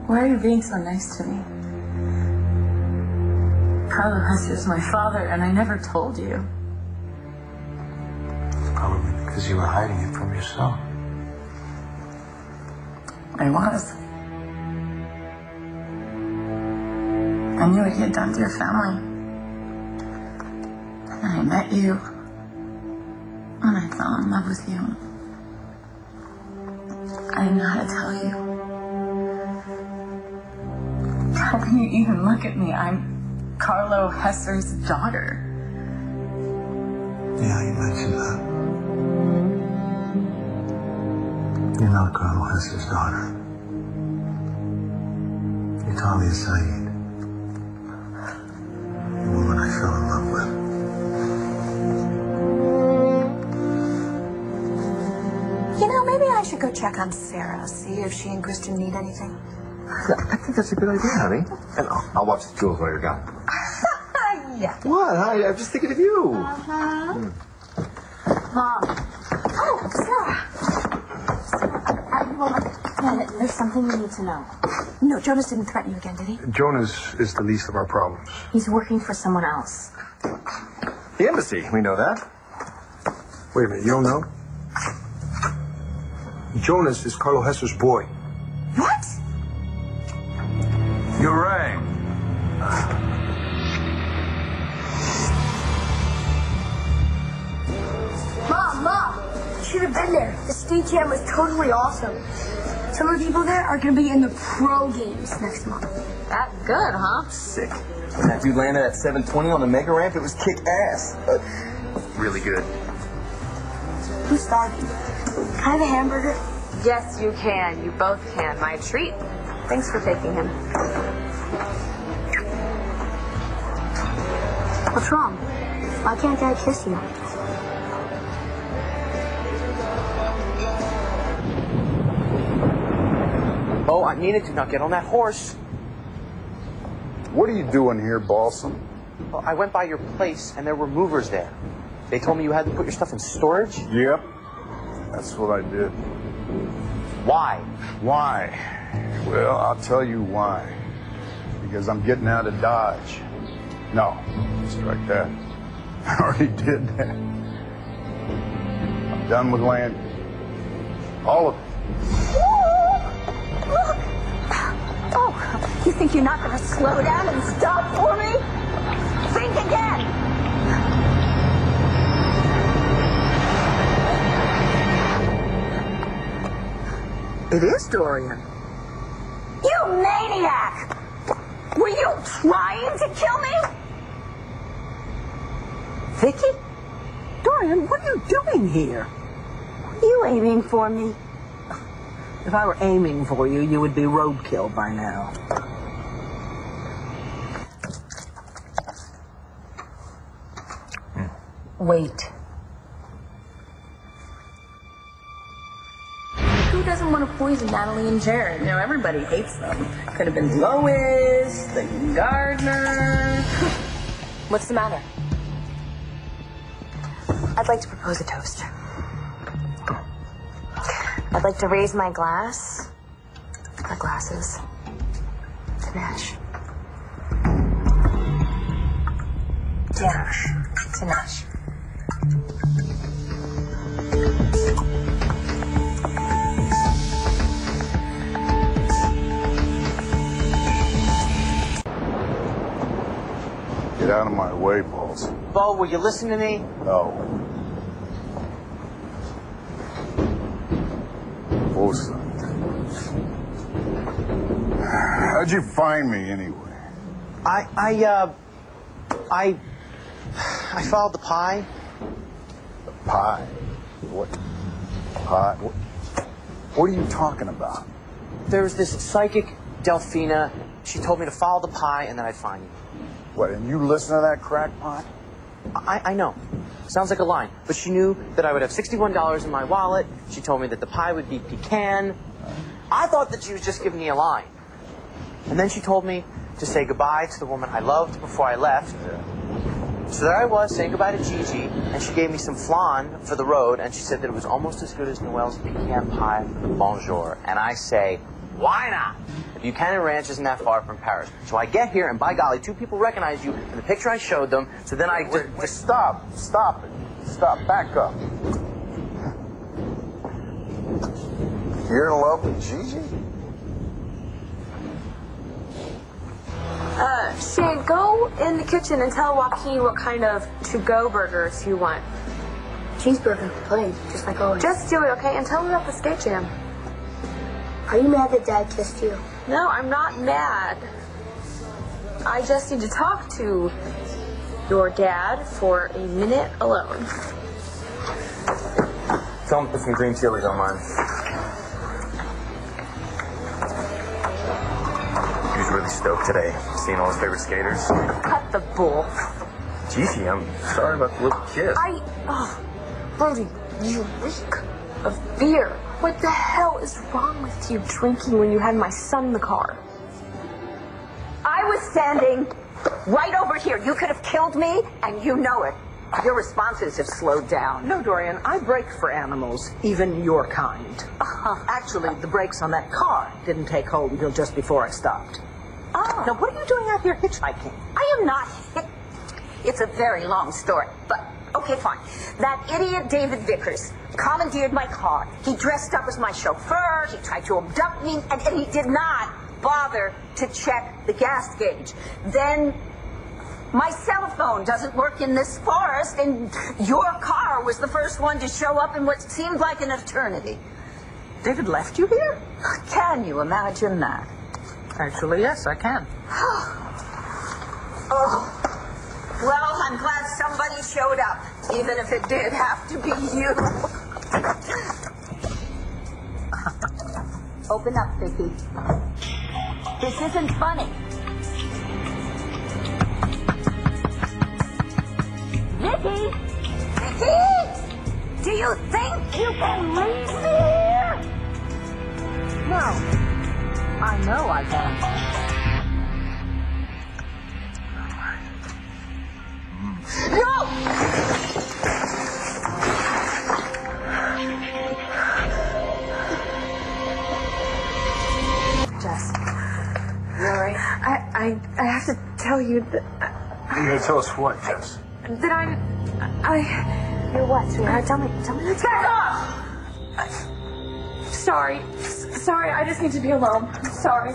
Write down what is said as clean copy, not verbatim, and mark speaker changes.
Speaker 1: Why are you being so nice to me? Carlo is my father, and I never told you.
Speaker 2: Probably because you were hiding it from yourself.
Speaker 1: I was. I knew what he had done to your family. And I met you. And I fell in love with you. I didn't know how to tell you. How can you even look at me? I'm Carlo Hesser's daughter.
Speaker 2: Yeah, you mentioned that. You're not Carlo Hesser's daughter. You're Talia Saeed. The woman I fell in love with.
Speaker 3: You know, maybe I should go check on Sarah, see if she and Kristen need anything.
Speaker 4: Yeah, I think that's a good idea, honey. And I'll watch the jewels while you're gone.
Speaker 3: Yeah.
Speaker 4: What? I'm just thinking of you.
Speaker 3: Mom. Oh, Sarah. There's something you need to know. No, Jonas didn't threaten you again, did he?
Speaker 5: Jonas is the least of our problems.
Speaker 3: He's working for someone else.
Speaker 4: The embassy, we know that.
Speaker 5: Wait a minute, you don't know? Jonas is Carlo Hesser's boy.
Speaker 3: What?
Speaker 2: You rang.
Speaker 6: Mom, you should have been there. The state jam was totally awesome. Some of the people there are going to be in the pro games next month.
Speaker 3: That good, huh?
Speaker 4: Sick. When that dude landed at 720 on the mega ramp, it was kick ass. Really good.
Speaker 6: Who's starving? Can I have a hamburger?
Speaker 3: Yes, you can. You both can. My treat. Thanks for taking him.
Speaker 6: What's wrong? Why can't Dad kiss you?
Speaker 4: Oh, I needed to not get on that horse.
Speaker 5: What are you doing here, Balsam?
Speaker 4: Well, I went by your place, and there were movers there. They told me you had to put your stuff in storage.
Speaker 5: Yep. That's what I did.
Speaker 4: Why?
Speaker 5: Why? Well, I'll tell you why. Because I'm getting out of Dodge. No, strike that. I already did that. I'm done with land. All of it.
Speaker 6: Look! Oh, you think you're not going to slow down and stop for me? Think again!
Speaker 7: It is Dorian.
Speaker 6: You maniac! Were you trying to kill me?
Speaker 7: Viki? Dorian, what are you doing here?
Speaker 6: Are you aiming for me?
Speaker 7: If I were aiming for you, you would be roadkill by now.
Speaker 1: Wait. Who doesn't want to poison Natalie and Jared? You know, everybody hates them. Could have been Lois, the gardener.
Speaker 3: What's the matter? I'd like to propose a toast. I'd like to raise my glass, our glasses, to Nash. Yeah, to Nash.
Speaker 5: Get out of my way, Balls.
Speaker 4: Bo, will you listen to me?
Speaker 5: No. Balls. How'd you find me anyway?
Speaker 4: I followed the pie.
Speaker 5: The pie? What? Pie? What are you talking about?
Speaker 4: There's this psychic, Delphina. She told me to follow the pie and then I'd find you.
Speaker 5: What, and you listen to that crackpot?
Speaker 4: I know. Sounds like a line. But she knew that I would have $61 in my wallet. She told me that the pie would be pecan. I thought that she was just giving me a line. And then she told me to say goodbye to the woman I loved before I left.
Speaker 5: Yeah.
Speaker 4: So there I was saying goodbye to Gigi, and she gave me some flan for the road, and she said that it was almost as good as Noelle's pecan pie for the bonjour. And I say, Why not? The Buchanan Ranch isn't that far from Paris. So I get here, and by golly, 2 people recognize you in the picture I showed them. So then
Speaker 5: Wait, stop it. Stop, back up. You're in love with Gigi?
Speaker 3: Shane, go in the kitchen and tell Joaquin what kind of to-go burgers you want.
Speaker 6: Cheeseburger, plain, just like always.
Speaker 3: Just do it, okay? And tell him about the skate jam.
Speaker 6: Are you mad that Dad kissed you?
Speaker 3: No, I'm not mad. I just need to talk to your dad for a minute alone.
Speaker 4: Tell him to put some green chilies on mine. He was really stoked today, seeing all his favorite skaters.
Speaker 3: Cut the bull.
Speaker 4: Gigi, I'm sorry about the little kiss.
Speaker 3: Brody, you reek of beer. What the hell is wrong with you drinking when you had my son in the car?
Speaker 8: I was standing right over here. You could have killed me, and you know it. Your responses have slowed down.
Speaker 7: No, Dorian, I brake for animals, even your kind. Actually, the brakes on that car didn't take hold until just before I stopped.
Speaker 8: Oh.
Speaker 7: Now, what are you doing out here hitchhiking?
Speaker 8: I am not. It's a very long story, but okay, fine. That idiot David Vickers commandeered my car. He dressed up as my chauffeur. He tried to abduct me, and he did not bother to check the gas gauge. Then my cell phone doesn't work in this forest, and your car was the first one to show up in what seemed like an eternity.
Speaker 7: David left you here?
Speaker 8: Can you imagine that?
Speaker 7: Actually, yes, I can.
Speaker 8: Oh. Well, I'm glad somebody showed up, even if it did have to be you. Open up, Viki. This isn't funny. Viki! Viki! Do you think you can leave me here?
Speaker 7: No. I know I can.
Speaker 8: No!
Speaker 3: Jess, you all right? I have to tell you that
Speaker 5: You're gonna tell us what, Jess?
Speaker 3: that You're what, sweetheart? Tell me what's
Speaker 8: Back off!
Speaker 3: Sorry, I just need to be alone. I'm sorry.